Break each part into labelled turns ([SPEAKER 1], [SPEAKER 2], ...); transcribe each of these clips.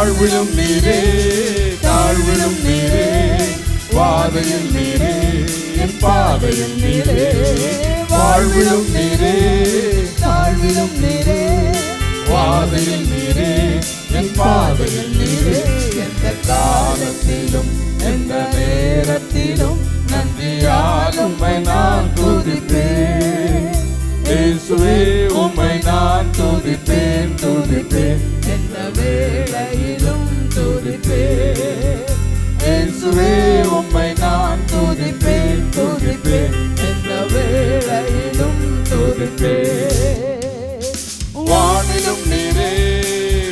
[SPEAKER 1] வாழ்விலும் நீரே, தாழ்விலும் நீரே, வாதையில் நீரே, என் பாதையில் நீரே. வாழ்விலும் நீரே,
[SPEAKER 2] தாழ்விலும் நீரே,
[SPEAKER 1] வாதையில் நீரே, என் பாதையில் நீரே.
[SPEAKER 2] எந்த காலத்திலும் எந்த நேரத்திலும்
[SPEAKER 1] நன்றியால் உம்மை நான் துதிப்பேன். இயேசுவே உம்மை நான் துதிப்பேன், துதிப்பேன்.
[SPEAKER 2] எந்த வேளையிலும் துதிப்பேன்.
[SPEAKER 1] இயேசுவே உம்மை நான் துதிப்பேன், துதிப்பேன்.
[SPEAKER 2] எந்த வேளையிலும் துதிப்பேன்.
[SPEAKER 1] வானிலும் நீரே,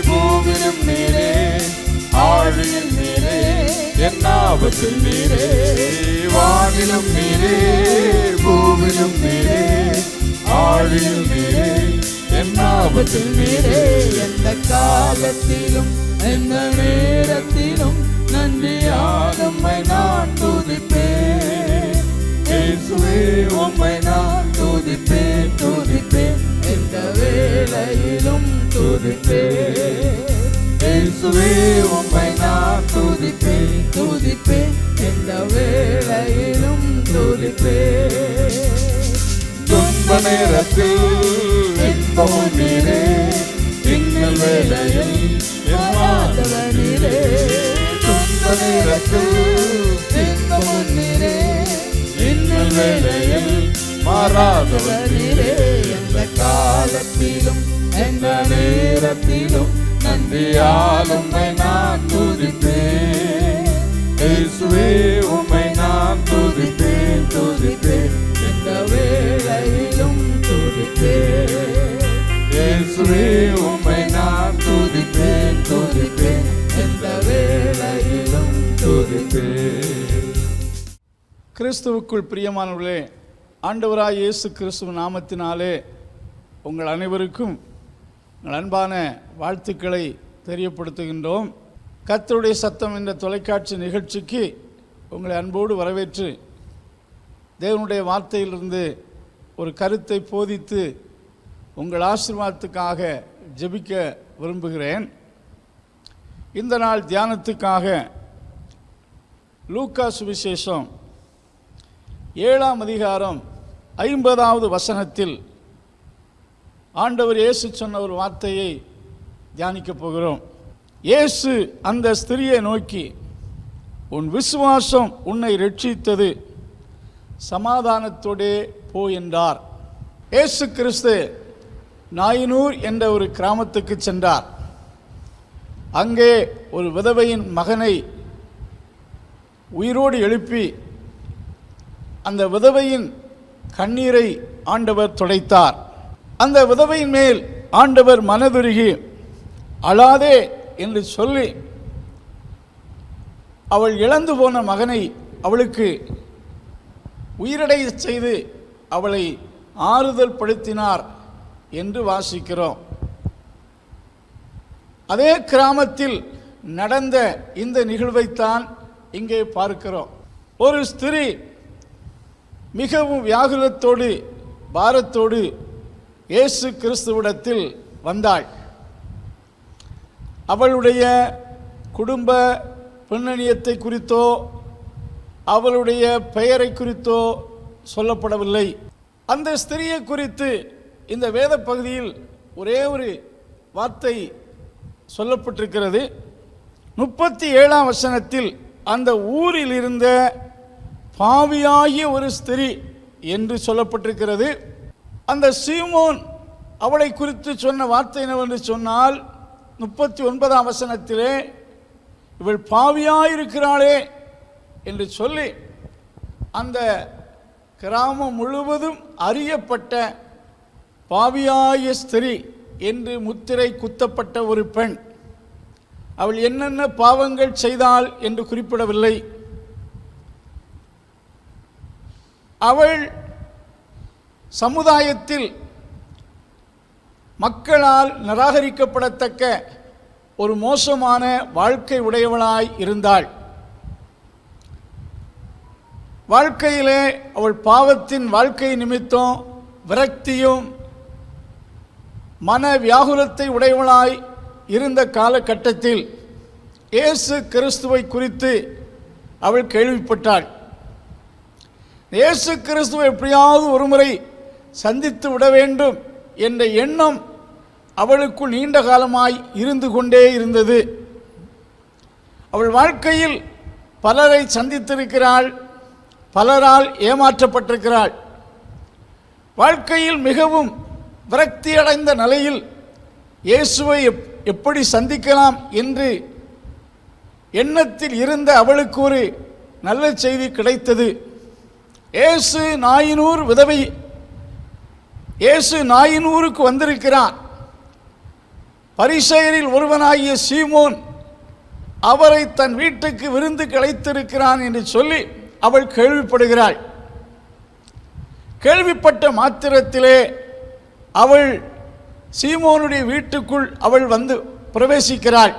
[SPEAKER 1] பூவிலும் நீரே, ஆழியில் நீரே, என் ஆபத்தில் நீரே. வானிலும் நீரே, பூவிலும் நீரே, ஆழியில் நீரே, என் ஆபத்தில் நீரே.
[SPEAKER 2] எந்த காலத்திலும் எந்த நேரத்திலும் நன்றியால்
[SPEAKER 1] உம்மை நான் துதிப்பேன். இயேசுவே உம்மை நான் துதிப்பேன், துதிப்பேன்.
[SPEAKER 2] எந்த வேளையிலும் துதிப்பேன்.
[SPEAKER 1] இயேசுவே உம்மை நான் துதிப்பேன்,
[SPEAKER 2] துதிப்பேன். எந்த வேளையிலும் துதிப்பேன்.
[SPEAKER 1] துன்ப நேரத்தில் இன்பமும் நீரே, இன்னல் வேளையில் என் ஆதரவு நீரே. துன்ப நேரத்தில்
[SPEAKER 2] இன்பமும் நீரே,
[SPEAKER 1] இன்னல் வேளையில் மாறாதவர் நீரே.
[SPEAKER 2] எந்த காலத்திலும் எந்த நேரத்திலும்
[SPEAKER 1] நன்றியால் உம்மை நான் துதிப்பேன். இயேசுவே உம்மை நான் துதிப்பேன், துதிப்பேன்.
[SPEAKER 2] எந்த வேளையிலும் துதிப்பேன்.
[SPEAKER 1] இயேசுவே உம்மை நான் துதிப்பேன், துதிப்பேன்.
[SPEAKER 2] எந்த வேளையிலும் துதிப்பேன்.
[SPEAKER 3] கிறிஸ்துவுக்குள் பிரியமானவர்களே, ஆண்டவராய் இயேசு கிறிஸ்துவ நாமத்தினாலே உங்கள் அனைவருக்கும் எங்கள் அன்பான வாழ்த்துக்களை தெரியப்படுத்துகின்றோம். கர்த்தருடைய சத்தம் என்ற தொலைக்காட்சி நிகழ்ச்சிக்கு உங்களை அன்போடு வரவேற்று தேவனுடைய வார்த்தையிலிருந்து ஒரு கருத்தை போதித்து உங்கள் ஆசீர்வாதத்துக்காக ஜெபிக்க விரும்புகிறேன். இந்த நாள் தியானத்துக்காக லூக்கா சுவிசேஷம் 7ஆம் அதிகாரம் 50வது வசனத்தில் ஆண்டவர் இயேசு சொன்ன ஒரு வார்த்தையை தியானிக்கப் போகிறோம். இயேசு அந்த ஸ்திரியை நோக்கி, உன் விசுவாசம் உன்னை ரட்சித்தது, சமாதானத்தோடே போ என்றார். இயேசு கிறிஸ்து நாயினூர் என்ற ஒரு கிராமத்துக்கு சென்றார். அங்கே ஒரு விதவையின் மகனை உயிரோடு எழுப்பி அந்த விதவையின் கண்ணீரை ஆண்டவர் துடைத்தார். அந்த விதவையின் மேல் ஆண்டவர் மனதுருகி, அழாதே என்று சொல்லி அவள் இழந்து போன மகனை அவளுக்கு உயிரடைய செய்து அவளை ஆறுதல் படுத்தினார் என்று வாசிக்கிறோம். அதே கிராமத்தில் நடந்த இந்த நிகழ்வைத்தான் இங்கே பார்க்கிறோம். ஒரு ஸ்திரீ மிகவும் வியாகுலத்தோடு பாரத்தோடு இயேசு கிறிஸ்துவிடத்தில் வந்தாள். அவளுடைய குடும்ப பின்னணியத்தை குறித்தோ அவளுடைய பெயரை குறித்தோ சொல்லப்படவில்லை. அந்த ஸ்திரியை குறித்து இந்த வேத பகுதியில் ஒரே ஒரு வார்த்தை சொல்லப்பட்டிருக்கிறது. 37ஆம் வசனத்தில் அந்த ஊரில் இருந்த பாவியாகிய ஒரு ஸ்திரீ என்று சொல்லப்பட்டிருக்கிறது. அந்த சீமோன் அவளை குறித்து சொன்ன வார்த்தை என்னவென்று சொன்னால், 39ஆம் வசனத்திலே இவள் பாவியாயிருக்கிறாளே என்று சொல்லி அந்த கிராமம் முழுவதும் அறியப்பட்ட பாவியாய ஸ்திரீ என்று முத்திரை குத்தப்பட்ட ஒரு பெண். அவள் என்னென்ன பாவங்கள் செய்தாள் என்று குறிப்பிடவில்லை. அவள் சமுதாயத்தில் மக்களால் நிராகரிக்கப்படத்தக்க ஒரு மோசமான வாழ்க்கை உடையவளாய் இருந்தாள். வாழ்க்கையிலே அவள் பாவத்தின் வாழ்க்கை நிமித்தம் விரக்தியும் மன வியாகுலத்தை உடையவளாய் இருந்த காலகட்டத்தில் இயேசு கிறிஸ்துவை குறித்து அவள் கேள்விப்பட்டாள். இயேசு கிறிஸ்துவை எப்படியாவது ஒருமுறை சந்தித்து விட வேண்டும் என்ற எண்ணம் அவளுக்குள் நீண்ட காலமாய் இருந்து கொண்டே இருந்தது. அவள் வாழ்க்கையில் பலரை சந்தித்திருக்கிறாள், பலரால் ஏமாற்றப்பட்டிருக்கிறாள். வாழ்க்கையில் மிகவும் விரக்தியடைந்த நிலையில் இயேசுவை எப்படி சந்திக்கலாம் என்று எண்ணத்தில் இருந்த அவளுக்கு ஒரு நல்ல செய்தி கிடைத்தது. இயேசு நாயினூருக்கு வந்திருக்கிறார். பரிசேயரில் ஒருவனாகிய சீமோன் அவரை தன் வீட்டுக்கு விருந்துக்கு அழைத்திருக்கிறான் என்று சொல்லி அவள் கேள்விப்படுகிறாள். கேள்விப்பட்ட மாத்திரத்திலே அவள் சீமோனுடைய வீட்டுக்குள் அவள் வந்து பிரவேசிக்கிறாள்.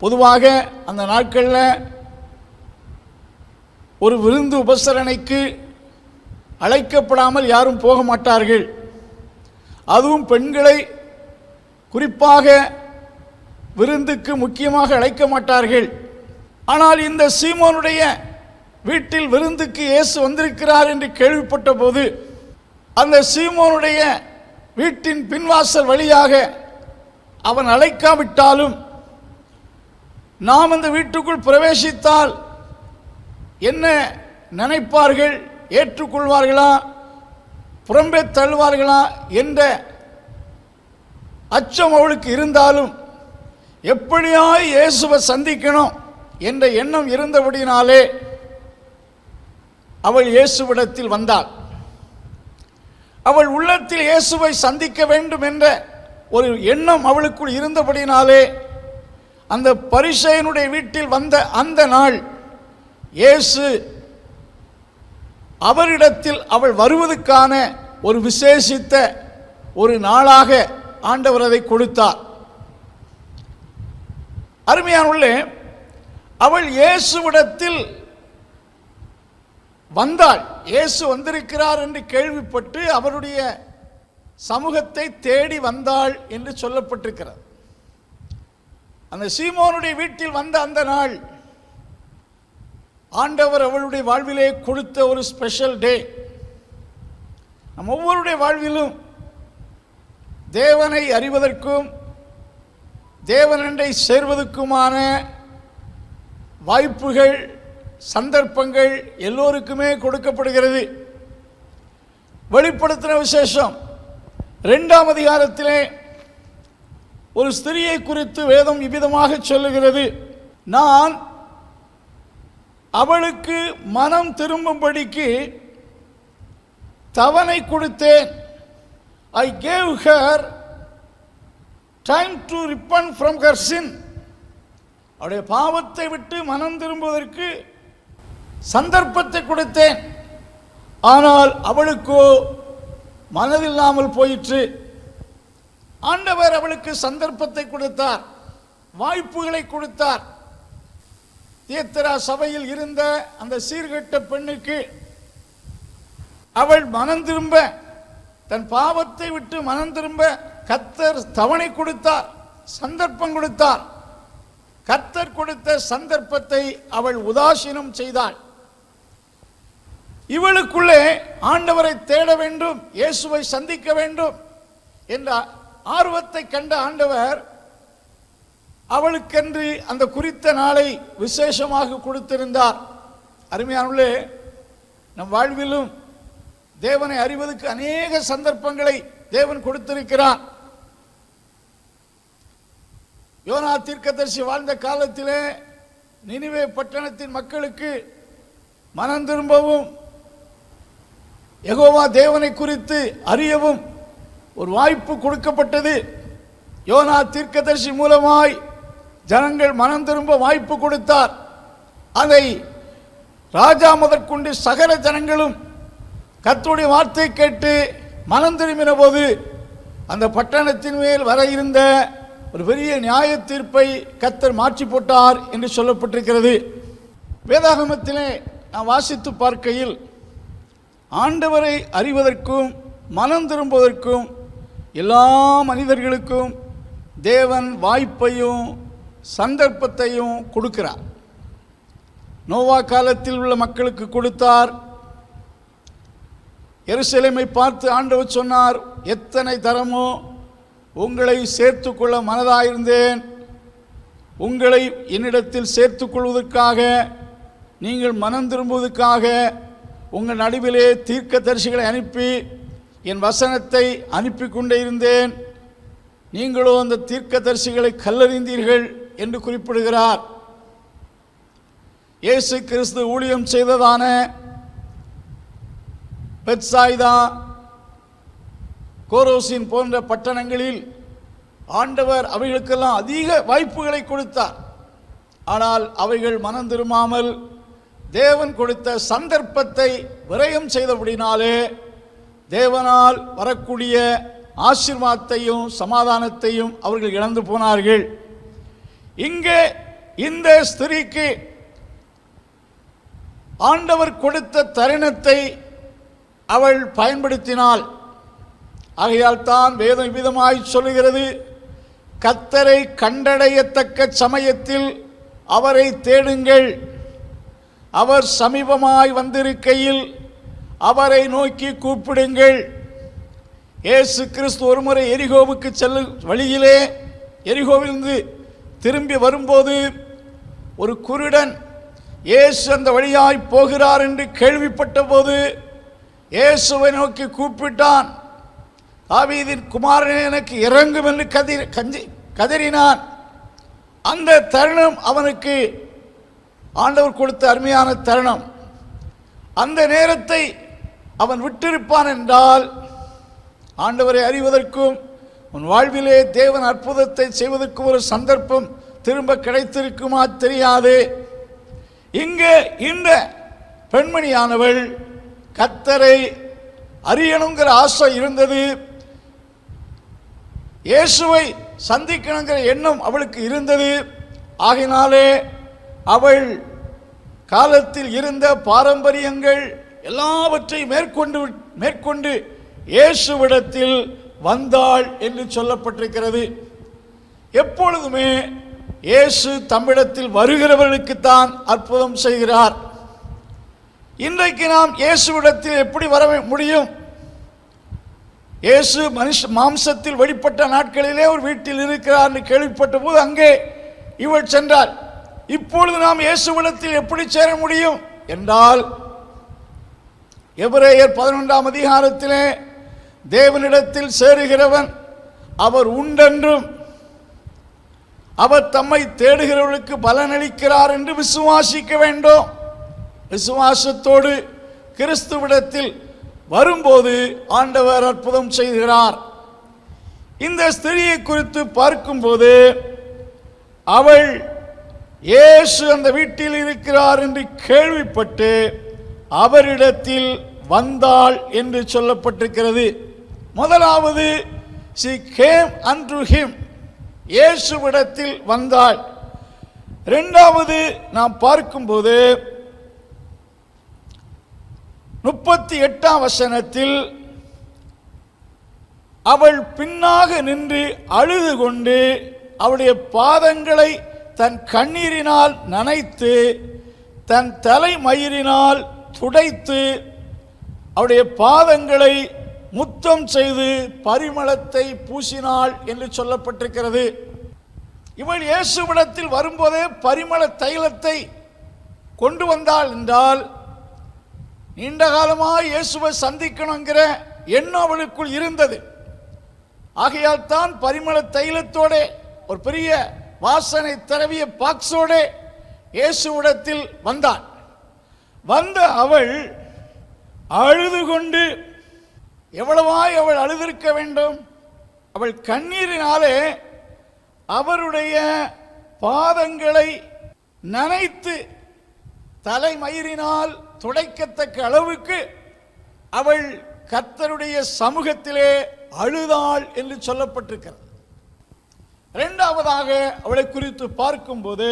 [SPEAKER 3] பொதுவாக அந்த நாட்களில் ஒரு விருந்து உபசரணைக்கு அழைக்கப்படாமல் யாரும் போக மாட்டார்கள். அதுவும் பெண்களை குறிப்பாக விருந்துக்கு முக்கியமாக அழைக்க மாட்டார்கள். ஆனால் இந்த சீமோனுடைய வீட்டில் விருந்துக்கு இயேசு வந்திருக்கிறார் என்று கேள்விப்பட்ட போது அந்த சீமோனுடைய வீட்டின் பின்வாசல் வழியாக அவன் அழைக்காவிட்டாலும் நாம் அந்த வீட்டுக்குள் பிரவேசித்தால் என்ன நினைப்பார்கள், ஏற்றுக்கொள்வார்களா, புறம்பே தள்ளுவார்களா என்ற அச்சம் அவளுக்கு இருந்தாலும் எப்படியாய் இயேசுவை சந்திக்கணும் என்ற எண்ணம் இருந்தபடினாலே அவள் இயேசுவிடத்தில் வந்தாள். அவள் உள்ளத்தில் இயேசுவை சந்திக்க வேண்டும் என்ற ஒரு எண்ணம் அவளுக்குள் இருந்தபடினாலே அந்த பரிசேயனுடைய வீட்டில் வந்த அந்த நாள் இயேசு அவரிடத்தில் அவள் வருவதற்கான ஒரு விசேஷித்த ஒரு நாளாக ஆண்டவர் அதை கொடுத்தார். அருமையானவர்களே, அவள் இயேசுவிடத்தில் வந்தாள். இயேசு வந்திருக்கிறார் என்று கேள்விப்பட்டு அவருடைய சமூகத்தை தேடி வந்தாள் என்று சொல்லப்பட்டிருக்கிறது. அந்த சீமோனுடைய வீட்டில் வந்த அந்த நாள் ஆண்டவர் அவளுடைய வாழ்விலே கொடுத்த ஒரு ஸ்பெஷல் டே. நம் ஒவ்வொருடைய வாழ்விலும் தேவனை அறிவதற்கும் தேவனண்டை சேர்வதற்குமான வாய்ப்புகள், சந்தர்ப்பங்கள் எல்லோருக்குமே கொடுக்கப்படுகிறது. வெளிப்படுத்தின விசேஷம் 2ஆம் அதிகாரத்திலே ஒரு ஸ்திரியை குறித்து வேதம் இவ்விதமாக சொல்லுகிறது. நான் அவளுக்கு மனம் திரும்பும்படிக்கு தவணை கொடுத்தேன். I gave her time to repent from her sin. அவருடைய பாவத்தை விட்டு மனம் திரும்புவதற்கு சந்தர்ப்பத்தை கொடுத்தேன். ஆனால் அவளுக்கோ மனதில்லாமல் போயிற்று. ஆண்டவர் அவளுக்கு சந்தர்ப்பத்தை கொடுத்தார், வாய்ப்புகளை கொடுத்தார். தியத்திரா சபையில் இருந்த அந்த சீர்கெட்ட பெண்ணுக்கு அவள் மனம் திரும்ப, தன் பாவத்தை விட்டு மனம் திரும்ப கர்த்தர் தவணை கொடுத்தார், சந்தர்ப்பம் கொடுத்தார். கர்த்தர் கொடுத்த சந்தர்ப்பத்தை அவள் உதாசீனம் செய்தாள். இவளுக்குள்ளே ஆண்டவரை தேட வேண்டும், இயேசுவை சந்திக்க வேண்டும் என்ற ஆர்வத்தை கண்ட ஆண்டவர் அவளுக்கென்று அந்த குறித்த நாளை விசேஷமாக கொடுத்திருந்தார். அருமையானவர்களே, நம் வாழ்விலும் தேவனை அறிவதற்கு அநேக சந்தர்ப்பங்களை தேவன் கொடுத்திருக்கிறார். யோனா தீர்க்கதரிசி வாழ்ந்த காலத்திலே நினிவே பட்டணத்தின் மக்களுக்கு மனம் திரும்பவும் யெகோவா தேவனை குறித்து அறியவும் ஒரு வாய்ப்பு கொடுக்கப்பட்டது. யோனா தீர்க்கதரிசி மூலமாய் ஜனங்கள் மனம் திரும்ப வாய்ப்பு கொடுத்தார். அதை ராஜா முதற்கொண்டு சகல ஜனங்களும் கர்த்தருடைய வார்த்தை கேட்டு மனம் திரும்பின போது அந்த பட்டணத்தின் மேல் வர இருந்த ஒரு பெரிய நியாய தீர்ப்பை கர்த்தர் மாற்றி போட்டார் என்று சொல்லப்பட்டிருக்கிறது. வேதாகமத்திலே நான் வாசித்து பார்க்கையில் ஆண்டவரை அறிவதற்கும் மனம் திரும்புவதற்கும் எல்லா மனிதர்களுக்கும் தேவன் வாய்ப்பையும் சந்தர்ப்பத்தையும் கொடுக்கிறார். நோவா காலத்தில் உள்ள மக்களுக்கு கொடுத்தார். எருசலேமை பார்த்து ஆண்டவர் சொன்னார், எத்தனை தரமோ உங்களை சேர்த்துக்கொள்ள மனதாயிருந்தேன். உங்களை என்னிடத்தில் சேர்த்துக்கொள்வதற்காக, நீங்கள் மனம் திரும்புவதற்காக உங்கள் நடுவிலே தீர்க்கதரிசிகளை அனுப்பி என் வசனத்தை அனுப்பி கொண்டே இருந்தேன். நீங்களோ அந்த தீர்க்கதரிசிகளை கல்லறிந்தீர்கள் என்று குறிப்பிடுகிறார். இயேசு கிறிஸ்து ஊழியம் செய்ததான பெத்சாய்தா, கோரோசின் போன்ற பட்டணங்களில் ஆண்டவர் அவைகளுக்கெல்லாம் அதிக வாய்ப்புகளை கொடுத்தார். ஆனால் அவைகள் மனம் திரும்பாமல் தேவன் கொடுத்த சந்தர்ப்பத்தை விரயம் செய்தபடினாலே தேவனால் வரக்கூடிய ஆசீர்வாதத்தையும் சமாதானத்தையும் அவர்கள் இழந்து போனார்கள். இங்கே இந்த ஸ்திரீக்கு ஆண்டவர் கொடுத்த தருணத்தை அவள் பயன்படுத்தினாள். ஆகையால் தான் வேதம் விதமாய் சொல்லுகிறது, கர்த்தரை கண்டடையத்தக்க சமயத்தில் அவரை தேடுங்கள், அவர் சமீபமாய் வந்திருக்கையில் அவரை நோக்கி கூப்பிடுங்கள். இயேசு கிறிஸ்து ஒருமுறை எரிகோவுக்கு செல்லும் வழியிலே எரிகோவிலிருந்து திரும்பி வரும்போது ஒரு குருடன் இயேசு அந்த வழியாய் போகிறார் என்று கேள்விப்பட்ட போது இயேசுவை நோக்கி கூப்பிட்டான். தாவீதின் குமாரனே எனக்கு இறங்கும் என்று கதறினான். அந்த தருணம் அவனுக்கு ஆண்டவர் கொடுத்த அருமையான தருணம். அந்த நேரத்தை அவன் விட்டிருப்பான் என்றால் ஆண்டவரை அறிவதற்கும் உன் வாழ்விலே தேவன் அற்புதத்தை செய்வதற்கும் ஒரு சந்தர்ப்பம் திரும்ப கிடைத்திருக்குமா தெரியாது. இங்கே இந்த பெண்மணியானவள் கர்த்தரை அறியணுங்கிற ஆசை இருந்தது, இயேசுவை சந்திக்கணுங்கிற எண்ணம் அவளுக்கு இருந்தது. ஆகினாலே அவள் காலத்தில் இருந்த பாரம்பரியங்கள் எல்லாவற்றையும் மேற்கொண்டு இயேசுவிடத்தில் வந்தாள் என்று சொல்லப்பட்டிருக்கிறது. எப்பொழுதுமே இயேசு தம்மிடத்தில் வருகிறவர்களுக்குத்தான் அற்புதம் செய்கிறார். இன்றைக்கு நாம் இயேசுவிடத்தில் எப்படி வர முடியும்? இயேசு மாம்சத்தில் வெளிப்பட்ட நாட்களிலே ஒரு வீட்டில் இருக்கிறார் என்று கேள்விப்பட்ட போது அங்கே இவள் சென்றார். இப்பொழுது நாம் இயேசுவிடத்தில் எப்படி சேர முடியும் என்றால், எபிரேயர் 11ஆம் அதிகாரத்திலே தேவனிடத்தில் சேருகிறவன் அவர் உண்டென்றும் அவர் தம்மை தேடுகிறவர்களுக்கு பலனளிக்கிறார் என்று விசுவாசிக்க வேண்டும். விசுவாசத்தோடு கிறிஸ்துவிடத்தில் வரும்போது ஆண்டவர் அற்புதம் செய்கிறார். இந்த ஸ்திரியை குறித்து பார்க்கும்போது அவள் இயேசு அந்த வீட்டில் இருக்கிறார் என்று கேள்விப்பட்டு அவரிடத்தில் வந்தாள் என்று சொல்லப்பட்டிருக்கிறது. முதலாவது she came unto him, இயேசுவிடத்தில் வந்தாள். இரண்டாவது நாம் பார்க்கும்போது 38ஆம் வசனத்தில் அவள் பின்னாக நின்று அழுது கொண்டு அவளுடைய பாதங்களை தன் கண்ணீரினால் நனைத்து தன் தலைமயிரினால் துடைத்து அவருடைய பாதங்களை முத்தம் செய்து பரிமளத்தை பூசினாள் என்று சொல்லப்பட்டிருக்கிறது. இவள் இயேசுவிடத்தில் வரும்போதே பரிமள தைலத்தை கொண்டு வந்தாள் என்றால் நீண்ட காலமாக இயேசுவை சந்திக்கணுங்கிற எண்ணம் அவளுக்குள் இருந்தது. ஆகையால் தான் பரிமள தைலத்தோட ஒரு பெரிய வாசனை தரவிய பாக்ஸோட இயேசுவிடத்தில் வந்தாள். வந்த அவள் அழுது கொண்டு, எவ்வளவாய் அவள் அழுதிருக்க வேண்டும், அவள் கண்ணீரினாலே அவருடைய பாதங்களை நனைத்து தலைமயிரினால் துடைக்கத்தக்க அளவுக்கு அவள் கர்த்தருடைய சமூகத்திலே அழுதாள் என்று சொல்லப்பட்டிருக்கிறது. இரண்டாவதாக அவளை குறித்து பார்க்கும்போது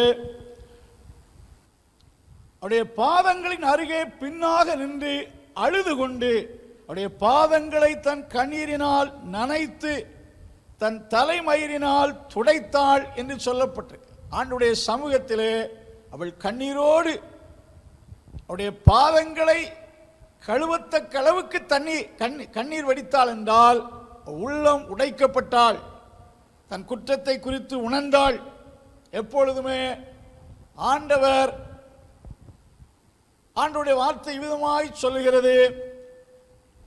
[SPEAKER 3] அவருடைய பாதங்களின் அருகே பின்னாக நின்று அழுது கொண்டு அவருடைய பாதங்களை தன் கண்ணீரினால் நனைத்து தன் தலைமயிரினால் துடைத்தாள் என்று சொல்லப்பட்டிருக்கு. ஆண்டவருடைய சமூகத்திலே அவள் கண்ணீரோடு அவருடைய பாதங்களை கழுவத்தக்க அளவுக்கு கண்ணீர் வடித்தாள் என்றால் உள்ளம் உடைக்கப்பட்டாள், தன் குற்றத்தை குறித்து உணர்ந்தாள். எப்பொழுதுமே ஆண்டவருடைய வார்த்தை விதமாய் சொல்லுகிறது.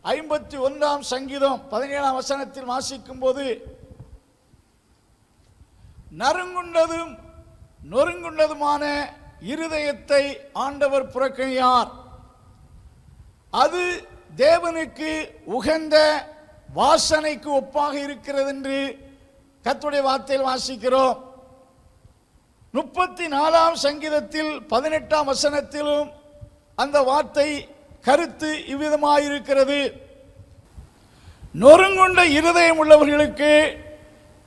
[SPEAKER 3] 51ஆம் சங்கீதம் 17ஆம் வசனத்தில் வாசிக்கும் போது, நறுங்குண்டதும் நொறுங்குண்டதுமான இருதயத்தை ஆண்டவர் புறக்கணியார், அது தேவனுக்கு உகந்த வாசனைக்கு ஒப்பாக இருக்கிறது என்று கர்த்தருடைய வார்த்தையில் வாசிக்கிறோம். 34ஆம் சங்கீதத்தில் 18ஆம் வசனத்திலும் அந்த வார்த்தை கருத்து இவ்விதமாயிருக்கிறது. நொறுங்குண்ட இருதயம் உள்ளவர்களுக்கு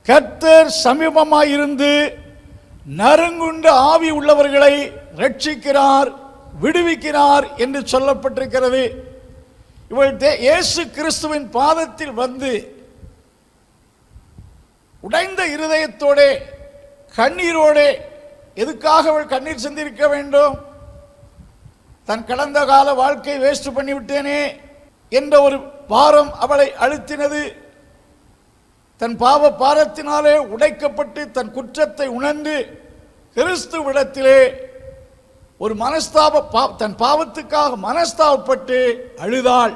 [SPEAKER 3] கர்த்தர் சமீபமாயிருந்து நறுங்குண்ட ஆவி உள்ளவர்களை ரட்சிக்கிறார், விடுவிக்கிறார் என்று சொல்லப்பட்டிருக்கிறது. இவள் இயேசு கிறிஸ்துவின் பாதத்தில் வந்து உடைந்த இருதயத்தோட கண்ணீரோட, எதுக்காக அவள் கண்ணீர் சிந்திருக்க வேண்டும்? தன் கடந்த கால வாழ்க்கை வேஸ்ட் பண்ணிவிட்டேனே என்ற ஒரு பாரம் அவளை அழுத்தினது. தன் பாவ பாரத்தினாலே உடைக்கப்பட்டு தன் குற்றத்தை உணர்ந்து கிறிஸ்துவிடத்திலே ஒரு தன் பாவத்துக்காக மனஸ்தாபப்பட்டு அழுதாள்.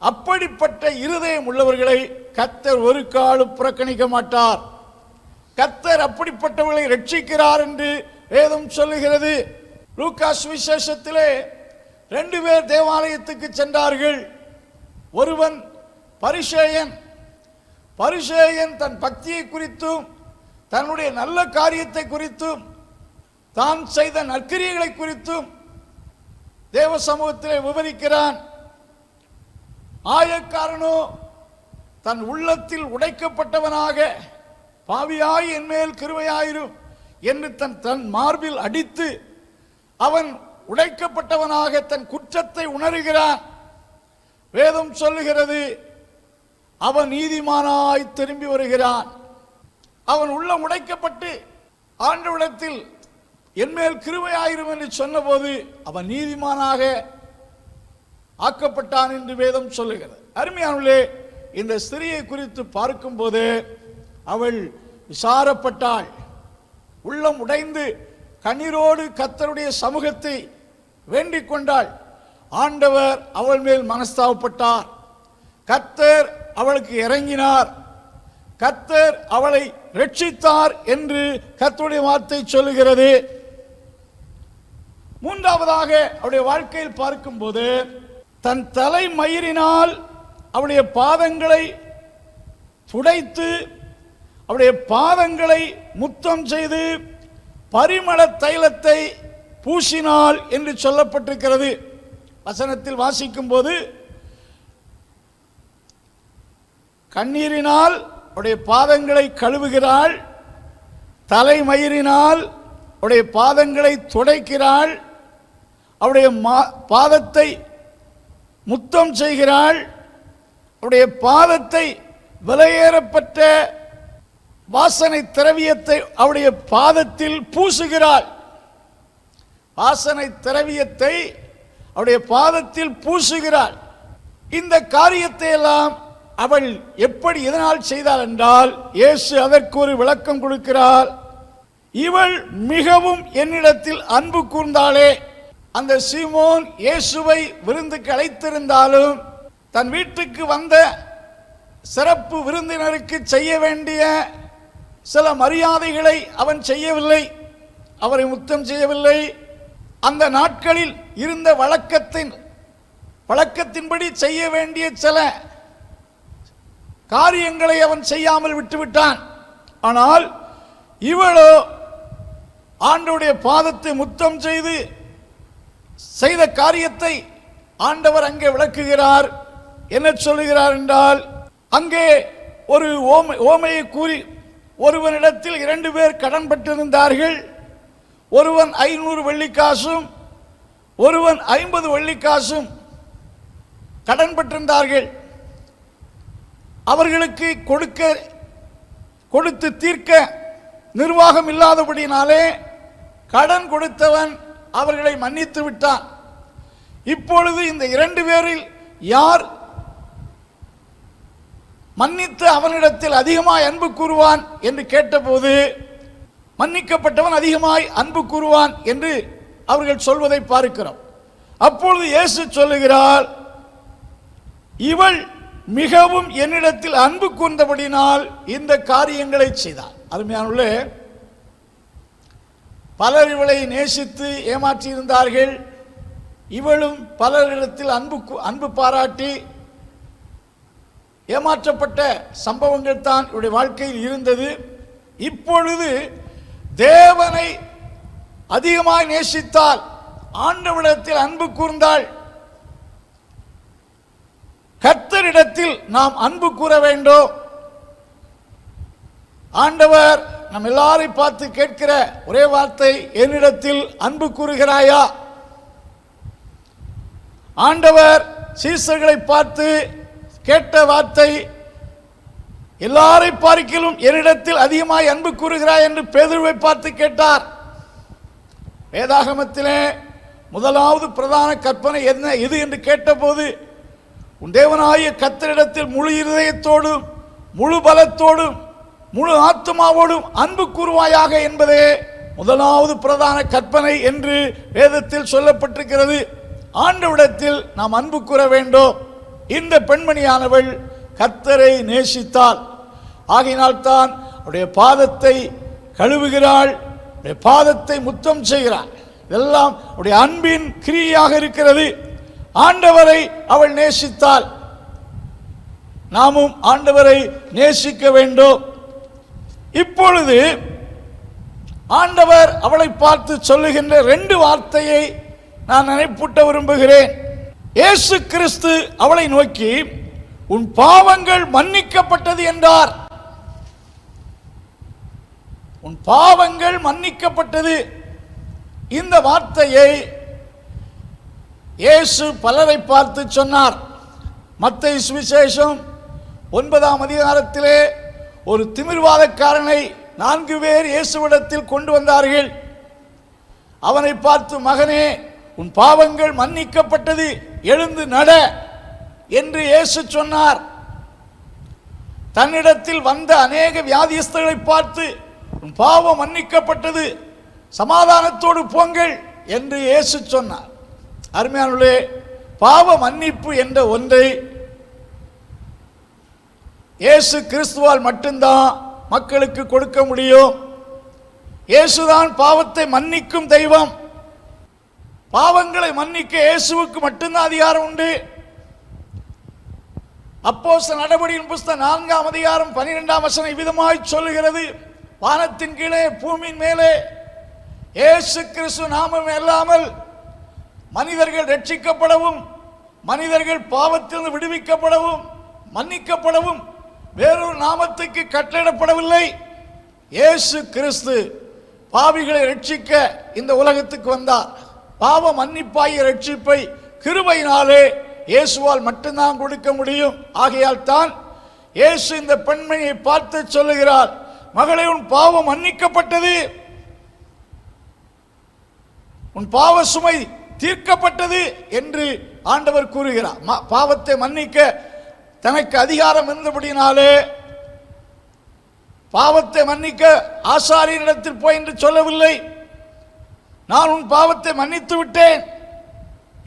[SPEAKER 3] அப்படிப்பட்ட இருதயம் உள்ளவர்களை கர்த்தர் ஒரு காலம் புறக்கணிக்க மாட்டார். கர்த்தர் அப்படிப்பட்டவர்களை ரட்சிக்கிறார் என்று வேதம் சொல்லுகிறது. லூக்கா சுவிசேஷத்திலே 2 பேர் தேவாலயத்துக்கு சென்றார்கள். ஒருவன் பரிசேயன் தன் பக்தியை குறித்தும் தன்னுடைய நல்ல காரியத்தை குறித்தும் தான் செய்த நற்கிரியைகளை குறித்தும் தேவ சமூகத்திலே விவரிக்கிறான். ஆயக்காரனோ தன் உள்ளத்தில் உடைக்கப்பட்டவனாக, பாவியாய் என்மேல் கிருபையாயிரும் என்று தன் மார்பில் அடித்து அவன் உடைக்கப்பட்டவனாக தன் குற்றத்தை உணர்கிறான். வேதம் சொல்லுகிறது, அவன் நீதிமானாய் திரும்பி வருகிறான். அவன் உள்ளம் உடைக்கப்பட்டு ஆண்டவரிடத்தில் என்மேல் கிருபையாயிரும் என்று சொன்னபோது அவன் நீதிமானாக ஆக்கப்பட்டான் என்று வேதம் சொல்லுகிறது. அருமையானவர்களே, இந்த ஸ்திரியை குறித்து பார்க்கும்போது அவள் விசாரப்பட்டாள், உள்ளம் உடைந்து கண்ணீரோடு கர்த்தருடைய சமூகத்தை வேண்டிக் கொண்டாள். ஆண்டவர் அவள் மேல் மனஸ்தாபப்பட்டார். கர்த்தர் அவளுக்கு இறங்கினார். கர்த்தர் அவளை ரட்சித்தார் என்று கர்த்தருடைய வார்த்தை சொல்லுகிறது. மூன்றாவதாக அவருடைய வாழ்க்கையில் பார்க்கும்போது தன் தலை மயிரினால் அவருடைய பாதங்களை துடைத்து அவருடைய பாதங்களை முத்தம் செய்து பரிமள தைலத்தை பூசினாள் என்று சொல்லப்பட்டிருக்கிறது. வசனத்தில் வாசிக்கும் போது கண்ணீரினால் அவருடைய பாதங்களை கழுவுகிறாள், தலைமயிரினால் அவருடைய பாதங்களை துடைக்கிறாள், அவருடைய பாதத்தை முத்தம் செய்கிறாள், அவருடைய பாதத்தை விலையேறப்பட்ட வாசனை திரவியத்தை அவருடைய பாதத்தில் பூசுகிறாள். வாசனை திரவியத்தை அவருடைய பாதத்தில் பூசுகிறாள். இந்த காரியத்தை எல்லாம் அவள் எப்படி எதனால் செய்தாள் என்றால், இயேசு அதற்கு ஒரு விளக்கம் கொடுக்கிறார். இவள் மிகவும் என்னிடத்தில் அன்பு கூர்ந்தாளே. அந்த சீமோன் இயேசுவை விருந்துக்கு அழைத்திருந்தாலும் தன் வீட்டுக்கு வந்த சிறப்பு விருந்தினருக்கு செய்ய வேண்டிய சில மரியாதைகளை அவன் செய்யவில்லை, அவரை முத்தம் செய்யவில்லை. அந்த நாட்களில் இருந்த வழக்கத்தின்படி செய்ய வேண்டிய சில காரியங்களை அவன் செய்யாமல் விட்டுவிட்டான். ஆனால் இவளோ ஆண்டவருடைய பாதத்தை முத்தம் செய்த காரியத்தை ஆண்டவர் அங்கே விளக்குகிறார். என்ன சொல்லுகிறார் என்றால், அங்கே ஒரு ஓமையை கூறி, ஒருவனிடத்தில் 2 பேர் கடன் பட்டிருந்தார்கள். ஒருவன் 500 வெள்ளிக்காசும் ஒருவன் 50 வெள்ளிக்காசும் கடன் பட்டிருந்தார்கள். அவர்களுக்கு கொடுத்து தீர்க்க நிர்வாகம் இல்லாதபடினாலே கடன் கொடுத்தவன் அவர்களை மன்னித்து விட்டான். இப்பொழுது இந்த 2 பேரில் யார் மன்னித்து அவனிடத்தில் அதிகமாய் அன்பு கூறுவான் என்று கேட்டபோது மன்னிக்கப்பட்டவன் அதிகமாய் அன்பு கூறுவான் என்று அவர்கள் சொல்வதை பார்க்கிறோம். அப்பொழுது இயேசு சொல்லுகிறார், இவள் மிகவும் என்னிடத்தில் அன்பு கூர்ந்தபடினால் இந்த காரியங்களை செய்தார். அருமையானவர்களே, பலர் இவளை நேசித்து ஏமாற்றியிருந்தார்கள். இவளும் பலரிடத்தில் அன்பு பாராட்டி ஏமாற்றப்பட்ட சம்பவங்கள் தான் இவருடைய வாழ்க்கையில் இருந்தது. இப்பொழுது தேவனை அதிகமாய் நேசித்தால், ஆண்டவரிடத்தில் அன்பு கூர்ந்தாள், கர்த்தரிடத்தில் நாம் அன்பு கூற வேண்டும். ஆண்டவர் நம் எல்லாரை பார்த்து கேட்கிற ஒரே வார்த்தை, என்னிடத்தில் அன்பு கூறுகிறாயா? ஆண்டவர் சீசர்களை பார்த்து கேட்ட வார்த்தை, எல்லாரை பார்க்கிலும் என்னிடத்தில் அதிகமாய் அன்பு கூறுகிறாய் என்று பேதுருவை பார்த்து கேட்டார். வேதாகமத்திலே முதலாவது பிரதான கற்பனை என்ன இது என்று கேட்டபோது, உன் தேவனாகிய கர்த்தரிடத்தில் முழு இருதயத்தோடும் முழு பலத்தோடும் முழு ஆத்துமாவோடும் அன்பு கூறுவாயாக என்பதே முதலாவது பிரதான கற்பனை என்று வேதத்தில் சொல்லப்பட்டிருக்கிறது. ஆண்டவரிடத்தில் நாம் அன்பு கூற வேண்டும். இந்த பெண்மணியானவள் கர்த்தரை நேசித்தாள். ஆகையினால் தான் அவருடைய பாதத்தை கழுவுகிறாள், அவருடைய பாதத்தை முத்தம் செய்கிறாள். இதெல்லாம் அவருடைய அன்பின் கிரியாக இருக்கிறது. ஆண்டவரை அவள் நேசித்தாள். நாமும் ஆண்டவரை நேசிக்க வேண்டும். இப்பொழுது ஆண்டவர் அவளை பார்த்து சொல்லுகின்ற 2 வார்த்தையை நான் நினைப்பூட்ட விரும்புகிறேன். இயேசு கிறிஸ்து அவளை நோக்கி, உன் பாவங்கள் மன்னிக்கப்பட்டது என்றார். உன் பாவங்கள் மன்னிக்கப்பட்டது. இந்த வார்த்தையை இயேசு பலரை பார்த்து சொன்னார். மத்தேயு சுவிசேஷம் 9ஆம் அதிகாரத்திலே ஒரு திமிர்வாதக்காரனை 4 பேர் இயேசுவிடத்தில் கொண்டு வந்தார்கள். அவனை பார்த்து, மகனே, உன் பாவங்கள் மன்னிக்கப்பட்டது, எழுந்து நட என்று இயேசு சொன்னார். தன்னிடத்தில் வந்த அநேக வியாதிஸ்தர்களை பார்த்து, உன் பாவம் மன்னிக்கப்பட்டது, சமாதானத்தோடு போங்கள் என்று இயேசு சொன்னார். அருமையானவர்களே, பாவ மன்னிப்பு என்ற ஒன்றை இயேசு கிறிஸ்துவால் மட்டும்தான் மக்களுக்கு கொடுக்க முடியும். இயேசுதான் பாவத்தை மன்னிக்கும் தெய்வம். பாவங்களை மன்னிக்க இயேசுவுக்கு மட்டும்தான் அதிகாரம் உண்டு. அப்போஸ்தலர் நடபடியின் புஸ்தகம் 4ஆம் அதிகாரம் 12ஆம் வசனம் இவ்விதமாய் சொல்லுகிறது, வானத்தின் கீழே பூமியின் மேலே இயேசு கிறிஸ்து நாமம் இல்லாமல் மனிதர்கள் ரட்சிக்கப்படவும் மனிதர்கள் பாவத்திலிருந்து விடுவிக்கப்படவும் மன்னிக்கப்படவும் வேறொரு நாமத்துக்கு கட்டளையிடப்படவில்லை. இயேசு கிறிஸ்து பாவிகளை ரட்சிக்க இந்த உலகத்துக்கு வந்தார். பாவ மன்னிப்பாகிய ரட்சிப்பை கிருபையினாலே இயேசுவால் மட்டும்தான் கொடுக்க முடியும். ஆகையால் தான் இயேசு இந்த பெண்மணியை பார்த்து சொல்லுகிறார், மகளே, உன் பாவம் மன்னிக்கப்பட்டது, உன் பாவ சுமை தீர்க்கப்பட்டது என்று ஆண்டவர் கூறுகிறார். பாவத்தை மன்னிக்க தனக்கு அதிகாரம் இருந்தபடினாலே பாவத்தை மன்னிக்க ஆசாரியனிடத்தில் போய் என்று சொல்லவில்லை. நான் உன் பாவத்தை மன்னித்து விட்டேன்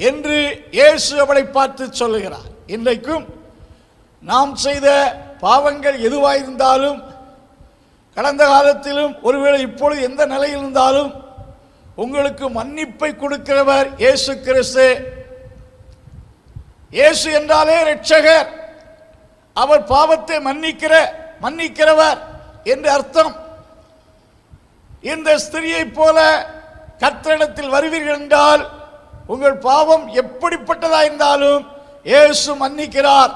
[SPEAKER 3] என்று இயேசு அவளை பார்த்து சொல்லுகிறார். இன்றைக்கும் நாம் செய்த பாவங்கள் எதுவாயிருந்தாலும், கடந்த காலத்திலும் ஒருவேளை இப்பொழுது எந்த நிலையில் இருந்தாலும், உங்களுக்கு மன்னிப்பை கொடுக்கிறவர் இயேசு கிறிஸ்து. இயேசு என்றாலே இரட்சகர். அவர் பாவத்தை மன்னிக்கிறவர் என்று அர்த்தம். இந்த ஸ்திரியை போல கர்த்தரிடத்தில் வருவீர்கள் என்றால் உங்கள் பாவம் எப்படிப்பட்டதாயிருந்தாலும் இயேசு மன்னிக்கிறார்.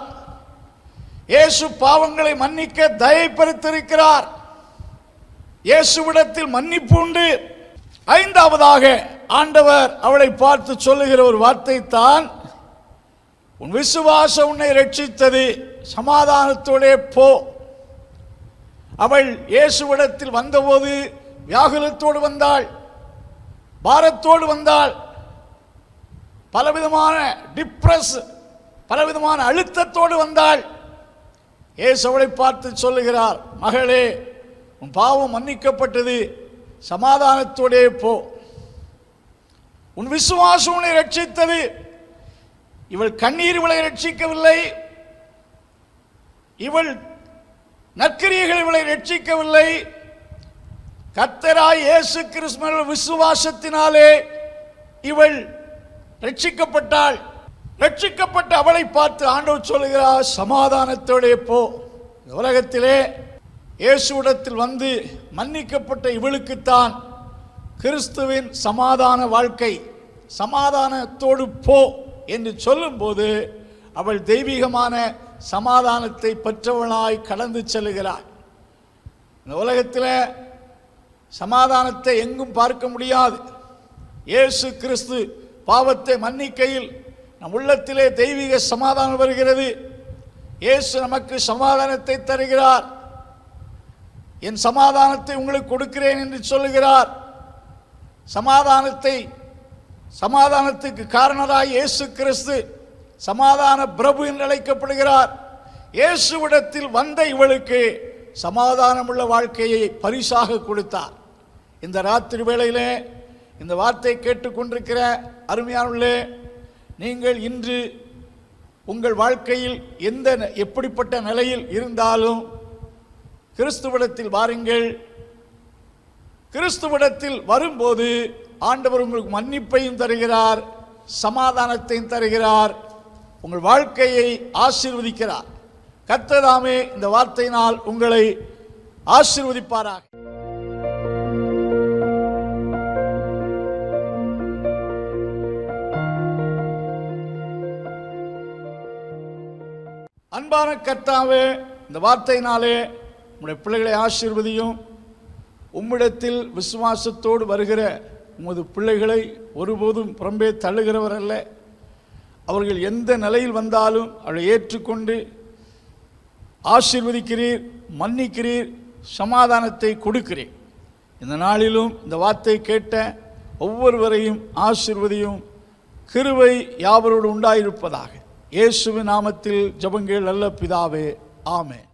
[SPEAKER 3] இயேசு பாவங்களை மன்னிக்க தயை பெருத்திருக்கிறார். இயேசுவிடத்தில் மன்னிப்பு உண்டு. 5ஆவதாக ஆண்டவர் அவளை பார்த்து சொல்லுகிற ஒரு வார்த்தை தான், உன் விசுவாசம் உன்னை ரட்சித்தது, சமாதானத்தோடே போ. அவள் இயேசுவிடத்தில் வந்தபோது வியாகுலத்தோடு வந்தாள், பாரத்தோடு வந்தாள், பலவிதமான பலவிதமான அழுத்தத்தோடு வந்தாள். இயேசு அவளை பார்த்து சொல்லுகிறார், மகளே, உன் பாவம் மன்னிக்கப்பட்டது, சமாதானத்தோடே போ, உன் விசுவாசம் உன்னை ரட்சித்தது. இவள் கண்ணீர் இவளை ரட்சிக்கவில்லை, இவள் நற்கிரியைகள் இவளை ரட்சிக்கவில்லை. கர்த்தராய் இயேசு கிறிஸ்துவின் விசுவாசத்தினாலே இவள் ரட்சிக்கப்பட்டாள். ரட்சிக்கப்பட்ட அவளை பார்த்து ஆண்டவர் சொல்லுகிறார், சமாதானத்தோடே போ. உலகத்திலே இயேசுவிடத்தில் வந்து மன்னிக்கப்பட்ட இவளுக்குத்தான் கிறிஸ்துவின் சமாதான வாழ்க்கை, சமாதானத்தோடு போ என்று சொல்லும்போது அவள் தெய்வீகமான சமாதானத்தை பெற்றவளாய் கடந்து செல்லுகிறாள். இந்த உலகத்தில் சமாதானத்தை எங்கும் பார்க்க முடியாது. இயேசு கிறிஸ்து பாவத்தை மன்னிக்கையில் நம் உள்ளத்திலே தெய்வீக சமாதானம் வருகிறது. இயேசு நமக்கு சமாதானத்தை தருகிறார். என் சமாதானத்தை உங்களுக்கு கொடுக்கிறேன் என்று சொல்லுகிறார். சமாதானத்துக்கு காரணராய் இயேசு கிறிஸ்து சமாதான பிரபு என்று அழைக்கப்படுகிறார். இயேசுவிடத்தில் வந்த இவளுக்கு சமாதானமுள்ள வாழ்க்கையை பரிசாக கொடுத்தார். இந்த ராத்திரி வேளையிலே இந்த வார்த்தை கேட்டுக்கொண்டிருக்கிற அருமையானவர்களே, நீங்கள் இன்று உங்கள் வாழ்க்கையில் எப்படிப்பட்ட நிலையில் இருந்தாலும் கிறிஸ்துவிடத்தில் வாருங்கள். கிறிஸ்துவிடத்தில் வரும்போது ஆண்டவர் உங்களுக்கு மன்னிப்பையும் தருகிறார், சமாதானத்தையும் தருகிறார், உங்கள் வாழ்க்கையை ஆசீர்வதிக்கிறார். கர்த்தர் தாமே இந்த வார்த்தையினால் உங்களை ஆசீர்வதிப்பாராக. அன்பான கர்த்தாவே, இந்த வார்த்தையினாலே உம்முடைய பிள்ளைகளை ஆசீர்வதியும். உம்மிடத்தில் விசுவாசத்தோடு வருகிற உமது பிள்ளைகளை ஒருபோதும் புறம்பே தள்ளுகிறவர் அல்ல. அவர்கள் எந்த நிலையில் வந்தாலும் அவளை ஏற்றுக்கொண்டு ஆசீர்வதிக்கிறீர், மன்னிக்கிறீர், சமாதானத்தை கொடுக்கிறீர். இந்த நாளிலும் இந்த வார்த்தை கேட்ட ஒவ்வொருவரையும் ஆசீர்வதியும். கிருபை யாவரோடு உண்டாயிருப்பதாக. இயேசுவின் நாமத்தில் ஜெபங்கள் நல்ல பிதாவே, ஆமென்.